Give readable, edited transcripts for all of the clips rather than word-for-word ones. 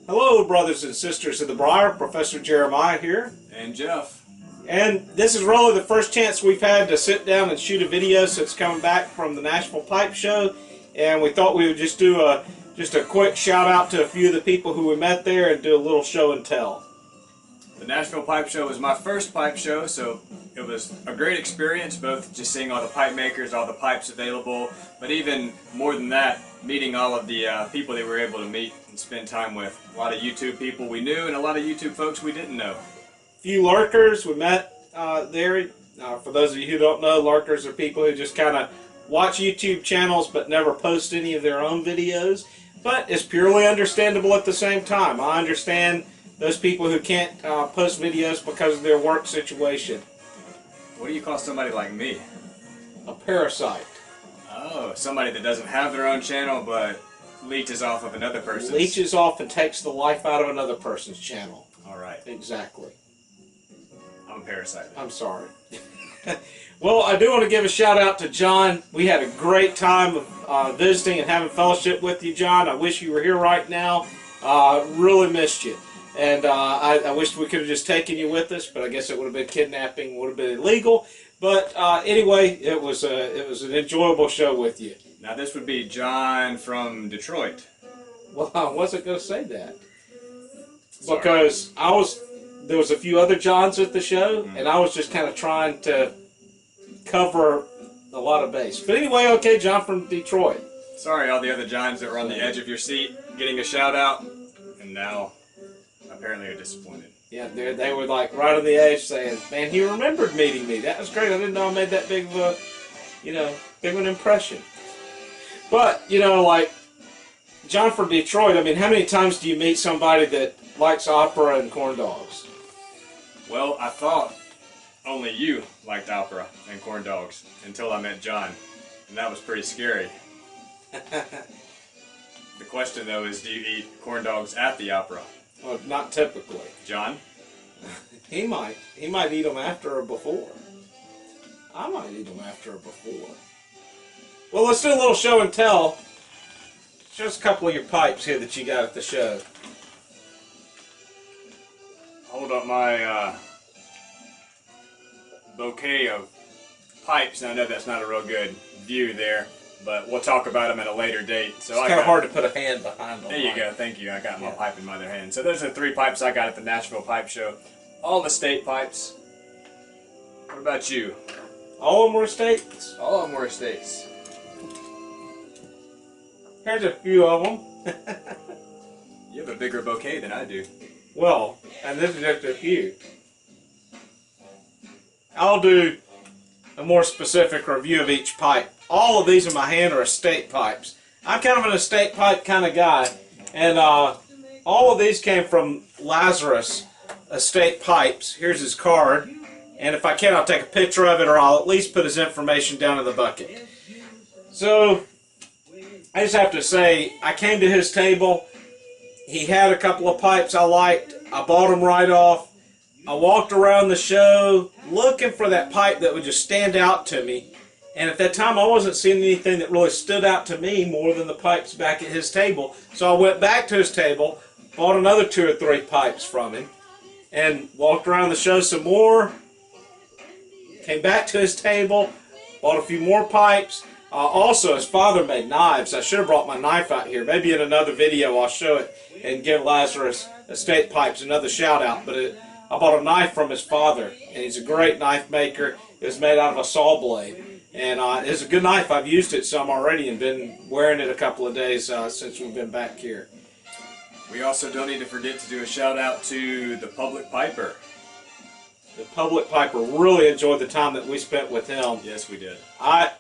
Hello, brothers and sisters of the Briar. Professor Jeremiah here. And Jeff. And this is really the first chance we've had to sit down and shoot a video since coming back from the Nashville Pipe Show. And we thought we would just do a quick shout out to a few of the people who we met there and do a little show and tell. The Nashville Pipe Show was my first pipe show, so it was a great experience, both just seeing all the pipe makers, all the pipes available, but even more than that, meeting all of the people that we were able to meet and spend time with. A lot of YouTube people we knew and a lot of YouTube folks we didn't know. A few lurkers we met there. For those of you who don't know, lurkers are people who just kind of watch YouTube channels but never post any of their own videos. But it's purely understandable at the same time. I understand those people who can't post videos because of their work situation. What do you call somebody like me? A parasite. Oh, somebody that doesn't have their own channel but leeches off of another person's. Leeches off and takes the life out of another person's channel. Alright. Exactly. I'm a parasite. I'm sorry. Well, I do want to give a shout out to John. We had a great time of visiting and having fellowship with you, John. I wish you were here right now. Really missed you. And I wish we could have just taken you with us, but I guess it would have been kidnapping, would have been illegal. But anyway, it was an enjoyable show with you. Now this would be John from Detroit. Well, I wasn't going to say that. Sorry. Because there was a few other Johns at the show, and I was just kind of trying to cover a lot of base. But anyway, okay, John from Detroit. Sorry, all the other Johns that were on the edge of your seat getting a shout out, and now apparently are disappointed. Yeah, they were like right on the edge saying, man, he remembered meeting me. That was great. I didn't know I made that big of a, big of an impression. But, like John from Detroit, I mean, how many times do you meet somebody that likes opera and corn dogs? Well, I thought only you liked opera and corn dogs until I met John, and that was pretty scary. The question, though, is do you eat corn dogs at the opera? Well, not typically. John? He might eat them after or before. I might eat them after or before. Well, let's do a little show and tell. Show us a couple of your pipes here that you got at the show. Hold up my bouquet of pipes. Now, I know that's not a real good view there, but we'll talk about them at a later date. So it's kind of hard to put a hand behind them. There you go. Thank you. I got my pipe in my other hand. So those are 3 pipes I got at the Nashville Pipe Show. All estate pipes. What about you? All of them were estates? All of them were estates. Here's a few of them. You have a bigger bouquet than I do. Well, and this is just a few. I'll do a more specific review of each pipe. All of these in my hand are estate pipes. I'm kind of an estate pipe kind of guy, and all of these came from Lazarus Estate Pipes. Here's his card, and if I can, I'll take a picture of it, or I'll at least put his information down in the bucket. So, I just have to say, I came to his table. He had a couple of pipes I liked. I bought them right off. I walked around the show looking for that pipe that would just stand out to me. And at that time, I wasn't seeing anything that really stood out to me more than the pipes back at his table. So I went back to his table, bought another 2 or 3 pipes from him, and walked around the show some more. Came back to his table, bought a few more pipes. Also, his father made knives. I should have brought my knife out here. Maybe in another video I'll show it and give Lazarus Estate Pipes another shout out. But I bought a knife from his father, and he's a great knife maker. It was made out of a saw blade. And it's a good knife. I've used it some already and been wearing it a couple of days since we've been back here. We also don't need to forget to do a shout out to the Public Piper. The Public Piper really enjoyed the time that we spent with him. Yes, we did. I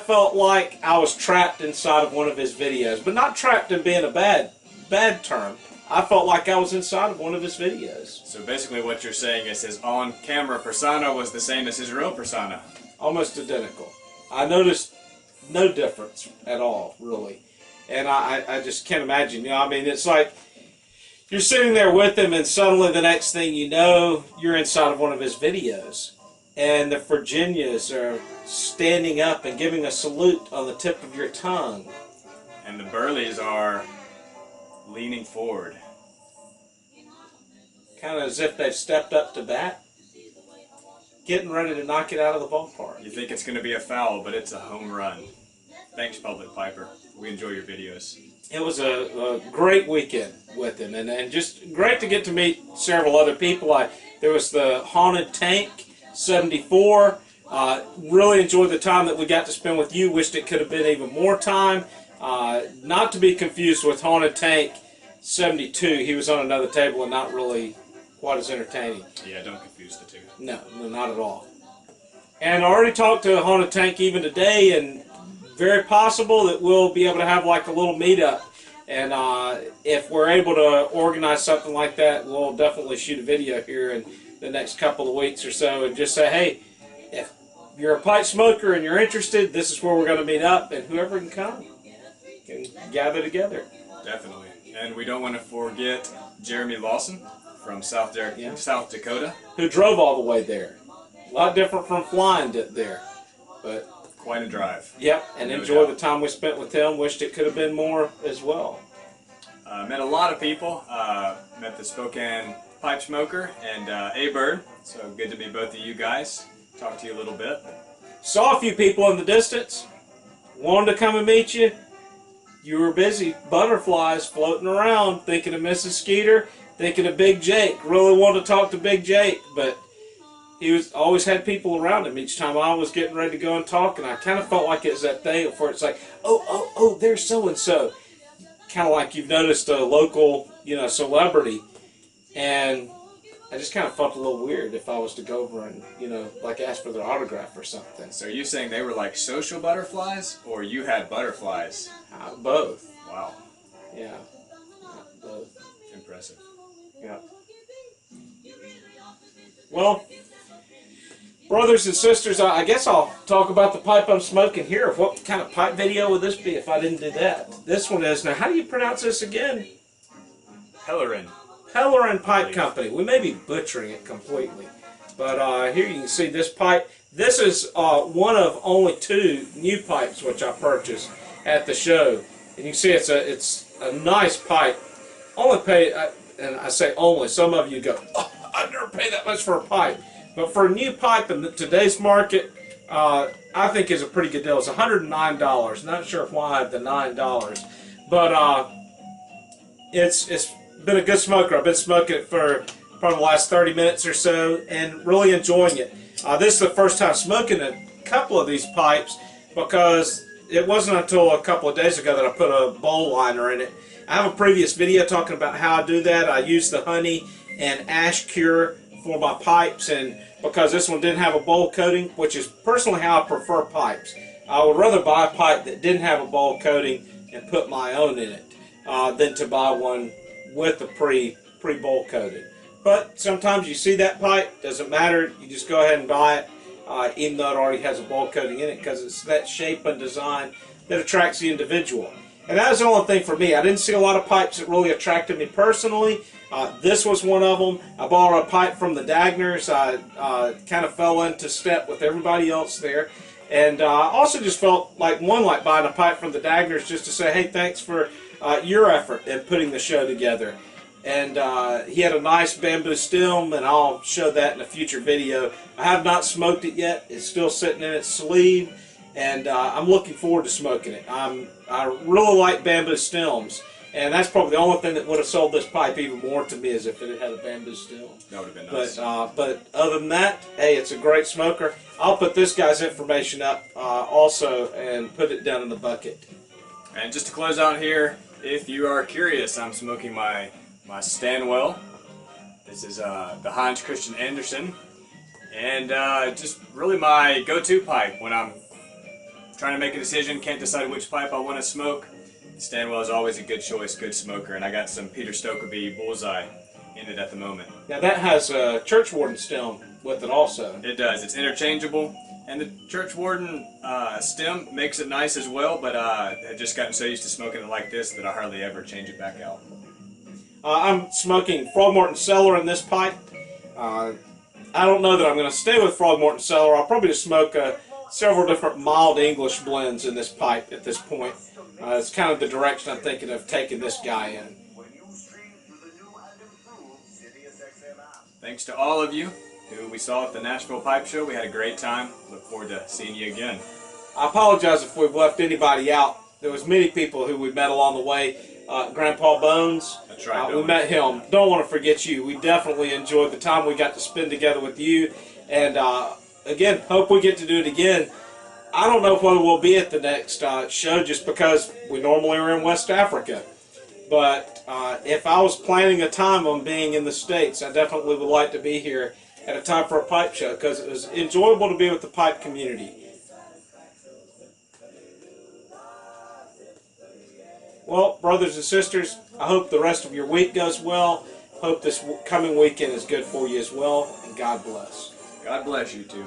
felt like I was trapped inside of one of his videos, but not trapped in being a bad term. I felt like I was inside of one of his videos. So basically what you're saying is his on-camera persona was the same as his real persona. Almost identical. I noticed no difference at all, really. And I just can't imagine. I mean, it's like you're sitting there with him, and suddenly the next thing you know, you're inside of one of his videos. And the Virginias are standing up and giving a salute on the tip of your tongue. And the Burleys are leaning forward. kind of as if they've stepped up to bat, getting ready to knock it out of the ballpark. You think it's going to be a foul, but it's a home run. Thanks, Public Piper. We enjoy your videos. It was a great weekend with him, and just great to get to meet several other people. There was the Haunted Tank 74. Really enjoyed the time that we got to spend with you. Wished it could have been even more time. Not to be confused with Haunted Tank 72. He was on another table and not really quite as entertaining. Yeah, don't confuse the two. No, not at all. And I already talked to Haunted Tank even today, and very possible that we'll be able to have like a little meetup. And if we're able to organize something like that, we'll definitely shoot a video here in the next couple of weeks or so and just say, hey, if you're a pipe smoker and you're interested, this is where we're going to meet up, and whoever can come can gather together. Definitely. And we don't want to forget Jeremy Lawson from South Dakota. Who drove all the way there. A lot different from flying there. But quite a drive. Yep, and enjoy the time we spent with him. Wished it could have been more as well. Met a lot of people. Met the Spokane Pipe Smoker and A-Bird. So good to meet both of you guys. Talk to you a little bit. Saw a few people in the distance. Wanted to come and meet you. You were busy. Butterflies floating around, thinking of Mrs. Skeeter, thinking of Big Jake. Really wanted to talk to Big Jake, but he always had people around him each time I was getting ready to go and talk, and I kind of felt like it was that thing where it's like, oh, there's so-and-so. Kind of like you've noticed a local, celebrity, and I just kind of felt a little weird if I was to go over and, like ask for their autograph or something. So are you saying they were like social butterflies, or you had butterflies? Both. Wow. Yeah. Both. Impressive. Yeah. Well, brothers and sisters, I guess I'll talk about the pipe I'm smoking here. What kind of pipe video would this be if I didn't do that? This one is, now how do you pronounce this again? Pellerin. Pellerin Pipe Company. We may be butchering it completely. But here you can see this pipe. This is one of only 2 new pipes which I purchased at the show. And you can see it's a nice pipe. Only paid, and I say only, some of you go, oh, I've never paid that much for a pipe. But for a new pipe in today's market, I think is a pretty good deal. It's $109. Not sure why I have the $9. But it's been a good smoker. I've been smoking it for probably the last 30 minutes or so and really enjoying it. This is the first time smoking a couple of these pipes because it wasn't until a couple of days ago that I put a bowl liner in it. I have a previous video talking about how I do that. I use the honey and ash cure for my pipes, and because this one didn't have a bowl coating, which is personally how I prefer pipes. I would rather buy a pipe that didn't have a bowl coating and put my own in it than to buy one with the pre-bowl coated. But sometimes you see that pipe, doesn't matter, you just go ahead and buy it, even though it already has a bowl coating in it, because it's that shape and design that attracts the individual. And that was the only thing for me. I didn't see a lot of pipes that really attracted me personally. This was one of them. I borrowed a pipe from the Dagners. I kind of fell into step with everybody else there. And I also just felt like buying a pipe from the Dagners just to say, hey, thanks for your effort in putting the show together. And he had a nice bamboo stem, and I'll show that in a future video. I have not smoked it yet. It's still sitting in its sleeve, and I'm looking forward to smoking it. I really like bamboo stems, and that's probably the only thing that would have sold this pipe even more to me is if it had a bamboo stem. That would have been nice. But other than that, hey, it's a great smoker. I'll put this guy's information up also and put it down in the bucket. And just to close out here, if you are curious, I'm smoking my Stanwell. This is the Heinz Christian Andersen, and just really my go-to pipe when I'm trying to make a decision, can't decide which pipe I want to smoke. Stanwell is always a good choice, good smoker, and I got some Peter Stokeby Bullseye in it at the moment. Now that has a church warden stem with it also. It does. It's interchangeable, and the church warden stem makes it nice as well, but I've just gotten so used to smoking it like this that I hardly ever change it back out. I'm smoking Frogmorton Cellar in this pipe. I don't know that I'm going to stay with Frogmorton Cellar. I'll probably just smoke several different mild English blends in this pipe at this point. It's kind of the direction I'm thinking of taking this guy in. thanks to all of you who we saw at the Nashville Pipe Show. We had a great time. Look forward to seeing you again. I apologize if we've left anybody out. There was many people who we met along the way. Grandpa Bones, That's right, we met him. Don't want to forget you. We definitely enjoyed the time we got to spend together with you. And again, hope we get to do it again. I don't know whether we'll be at the next show just because we normally are in West Africa. But if I was planning a time on being in the States, I definitely would like to be here at a time for a pipe show because it was enjoyable to be with the pipe community. Well, brothers and sisters, I hope the rest of your week goes well. Hope this coming weekend is good for you as well, and God bless. God bless you too.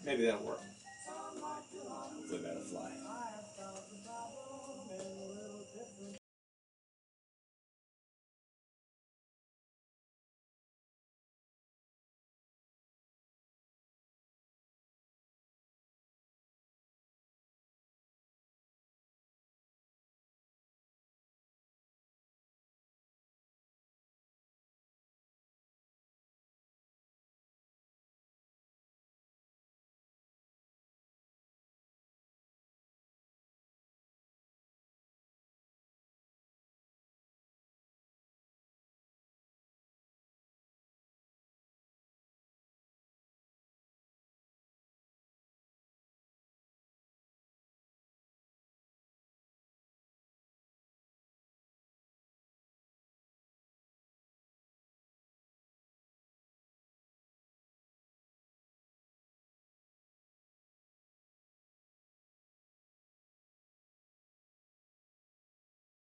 Maybe that'll work. Hopefully that'll fly.